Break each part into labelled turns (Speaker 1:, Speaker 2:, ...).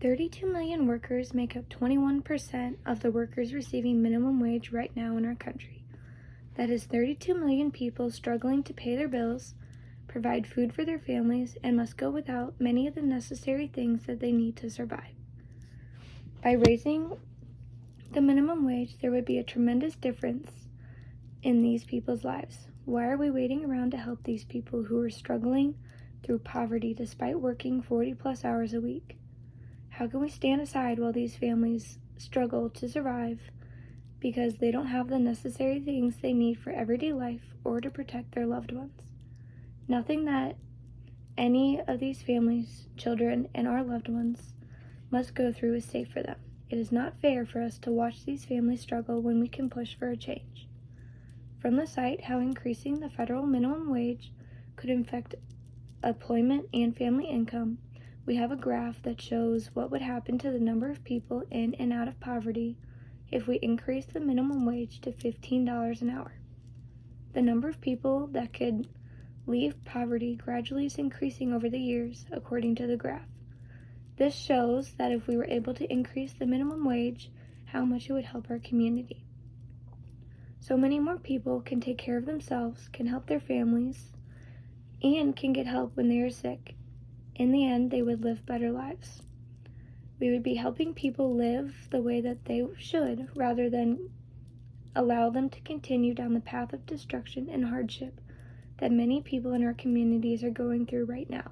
Speaker 1: 32 million workers make up 21% of the workers receiving minimum wage right now in our country. That is 32 million people struggling to pay their bills, provide food for their families, and must go without many of the necessary things that they need to survive. By raising the minimum wage, there would be a tremendous difference in these people's lives. Why are we waiting around to help these people who are struggling through poverty despite working 40+ hours a week? How can we stand aside while these families struggle to survive because they don't have the necessary things they need for everyday life or to protect their loved ones? Nothing that any of these families, children, and our loved ones must go through is safe for them. It is not fair for us to watch these families struggle when we can push for a change. From the site, How Increasing the Federal Minimum Wage Could Affect Employment and Family Income, we have a graph that shows what would happen to the number of people in and out of poverty if we increase the minimum wage to $15 an hour. The number of people that could leave poverty gradually is increasing over the years, according to the graph. This shows that if we were able to increase the minimum wage, how much it would help our community. So many more people can take care of themselves, can help their families, and can get help when they are sick. In the end, they would live better lives. We would be helping people live the way that they should, rather than allow them to continue down the path of destruction and hardship that many people in our communities are going through right now.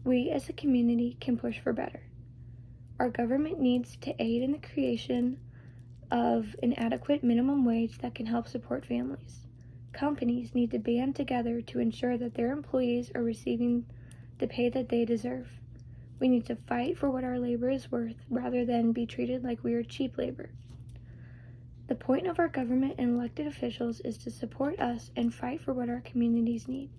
Speaker 1: We as a community can push for better. Our government needs to aid in the creation of an adequate minimum wage that can help support families. Companies need to band together to ensure that their employees are receiving the pay that they deserve. We need to fight for what our labor is worth rather than be treated like we are cheap labor. The point of our government and elected officials is to support us and fight for what our communities need.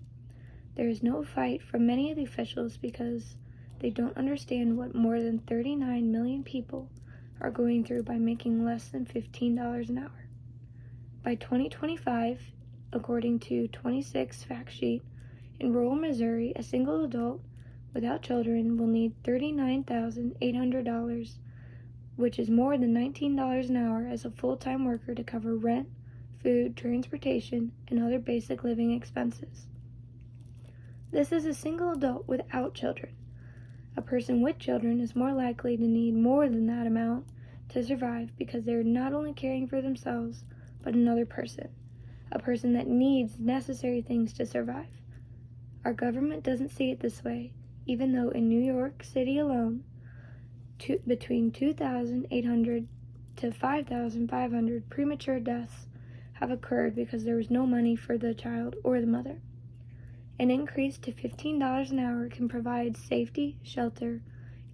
Speaker 1: There is no fight from many of the officials because they don't understand what more than 39 million people are going through by making less than $15 an hour. By 2025, according to 26 Fact Sheet, in rural Missouri, a single adult without children will need $39,800, which is more than $19 an hour as a full-time worker to cover rent, food, transportation, and other basic living expenses. This is a single adult without children. A person with children is more likely to need more than that amount to survive because they are not only caring for themselves, but another person, a person that needs necessary things to survive. Our government doesn't see it this way, even though in New York City alone, between 2,800 to 5,500 premature deaths have occurred because there was no money for the child or the mother. An increase to $15 an hour can provide safety, shelter,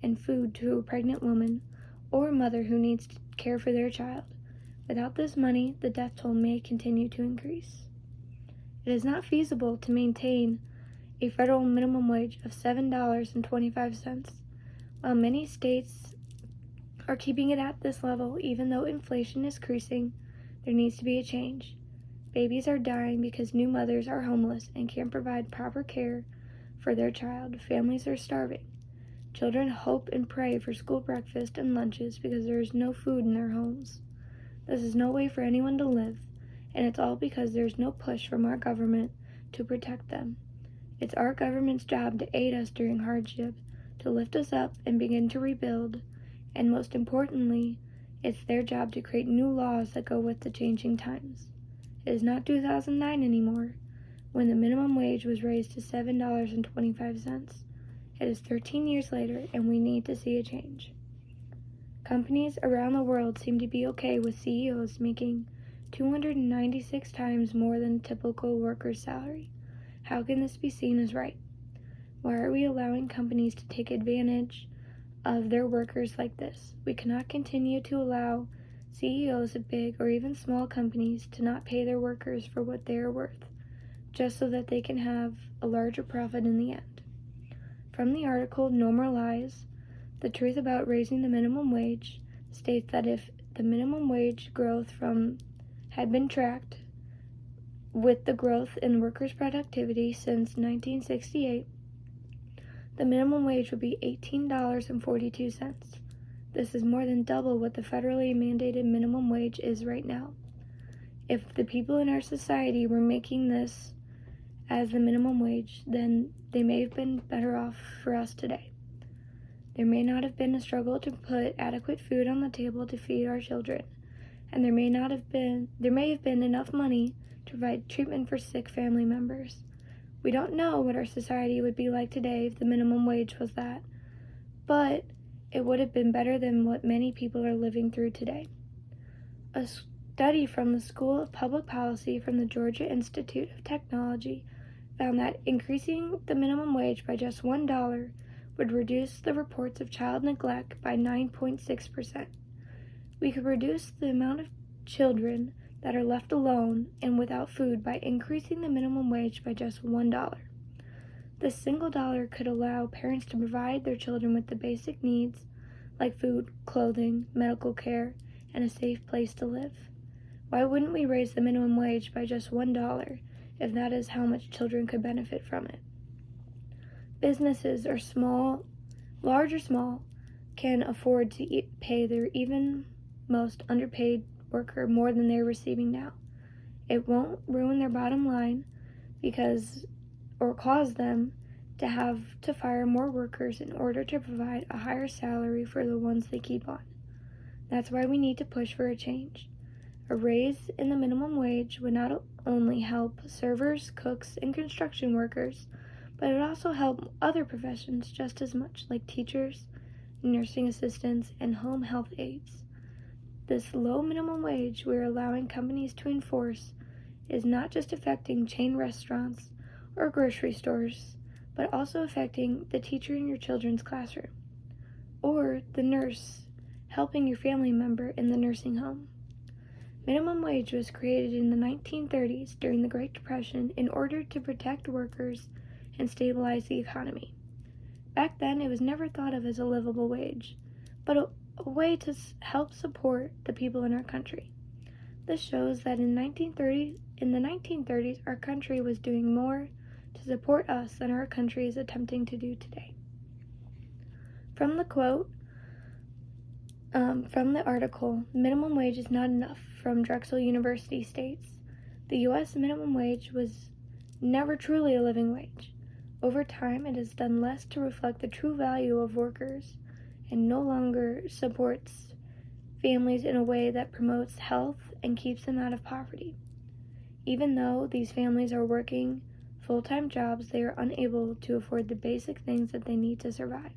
Speaker 1: and food to a pregnant woman or a mother who needs to care for their child. Without this money, the death toll may continue to increase. It is not feasible to maintain a federal minimum wage of $7.25. While many states are keeping it at this level, even though inflation is increasing, there needs to be a change. Babies are dying because new mothers are homeless and can't provide proper care for their child. Families are starving. Children hope and pray for school breakfast and lunches because there is no food in their homes. This is no way for anyone to live, and it's all because there's no push from our government to protect them. It's our government's job to aid us during hardship, to lift us up and begin to rebuild, and most importantly, it's their job to create new laws that go with the changing times. It is not 2009 anymore, when the minimum wage was raised to $7.25. It is 13 years later, and we need to see a change. Companies around the world seem to be okay with CEOs making 296 times more than a typical worker's salary. How can this be seen as right? Why are we allowing companies to take advantage of their workers like this? We cannot continue to allow CEOs of big or even small companies to not pay their workers for what they are worth, just so that they can have a larger profit in the end. From the article No More Lies, the truth about raising the minimum wage states that if the minimum wage growth had been tracked with the growth in workers' productivity since 1968, the minimum wage would be $18.42. This is more than double what the federally mandated minimum wage is right now. If the people in our society were making this as the minimum wage, then they may have been better off for us today. There may not have been a struggle to put adequate food on the table to feed our children, and there may have been enough money to provide treatment for sick family members. We don't know what our society would be like today if the minimum wage was that, but it would have been better than what many people are living through today. A study from the School of Public Policy from the Georgia Institute of Technology found that increasing the minimum wage by just $1 would reduce the reports of child neglect by 9.6%. We could reduce the amount of children that are left alone and without food by increasing the minimum wage by just $1. This single dollar could allow parents to provide their children with the basic needs like food, clothing, medical care, and a safe place to live. Why wouldn't we raise the minimum wage by just $1 if that is how much children could benefit from it? Businesses are large or small, can afford to pay their even most underpaid worker more than they're receiving now. It won't ruin their bottom line or cause them to have to fire more workers in order to provide a higher salary for the ones they keep on. That's why we need to push for a change. A raise in the minimum wage would not only help servers, cooks, and construction workers, but it would also help other professions just as much, like teachers, nursing assistants, and home health aides. This low minimum wage we're allowing companies to enforce is not just affecting chain restaurants or grocery stores, but also affecting the teacher in your children's classroom, or the nurse helping your family member in the nursing home. Minimum wage was created in the 1930s during the Great Depression in order to protect workers and stabilize the economy. Back then, it was never thought of as a livable wage, but a way to help support the people in our country. This shows that in the 1930s, our country was doing more to support us than our country is attempting to do today. From the quote, from the article, minimum wage is not enough, from Drexel University states, the U.S. minimum wage was never truly a living wage. Over time, it has done less to reflect the true value of workers and no longer supports families in a way that promotes health and keeps them out of poverty. Even though these families are working full-time jobs, they are unable to afford the basic things that they need to survive.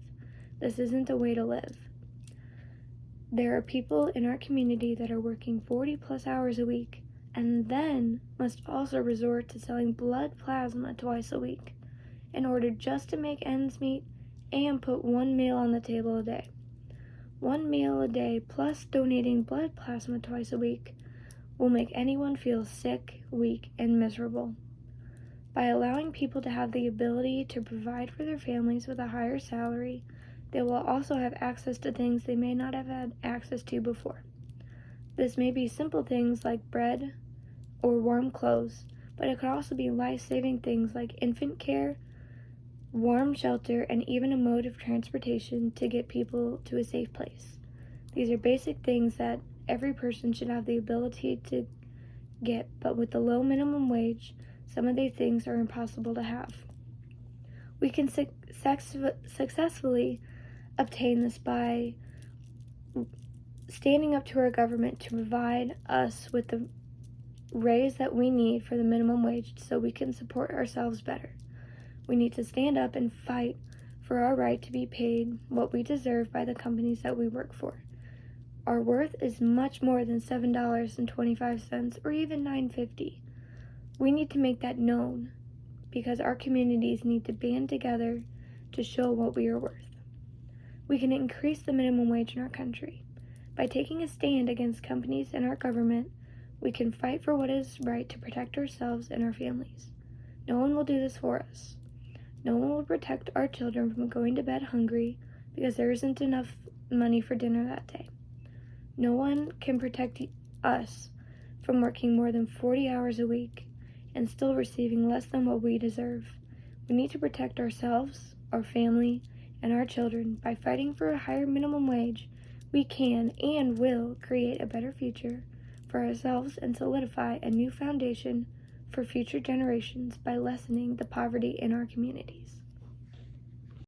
Speaker 1: This isn't a way to live. There are people in our community that are working 40+ hours a week and then must also resort to selling blood plasma twice a week in order just to make ends meet and put one meal on the table a day. One meal a day plus donating blood plasma twice a week will make anyone feel sick, weak, and miserable. By allowing people to have the ability to provide for their families with a higher salary, they will also have access to things they may not have had access to before. This may be simple things like bread or warm clothes, but it could also be life-saving things like infant care, warm shelter, and even a mode of transportation to get people to a safe place. These are basic things that every person should have the ability to get, but with the low minimum wage, some of these things are impossible to have. We can successfully obtain this by standing up to our government to provide us with the raise that we need for the minimum wage so we can support ourselves better. We need to stand up and fight for our right to be paid what we deserve by the companies that we work for. Our worth is much more than $7.25 or even $9.50. We need to make that known because our communities need to band together to show what we are worth. We can increase the minimum wage in our country. By taking a stand against companies and our government, we can fight for what is right to protect ourselves and our families. No one will do this for us. No one will protect our children from going to bed hungry because there isn't enough money for dinner that day. No one can protect us from working more than 40 hours a week and still receiving less than what we deserve. We need to protect ourselves, our family, and our children. By fighting for a higher minimum wage, we can and will create a better future for ourselves and solidify a new foundation for future generations by lessening the poverty in our communities.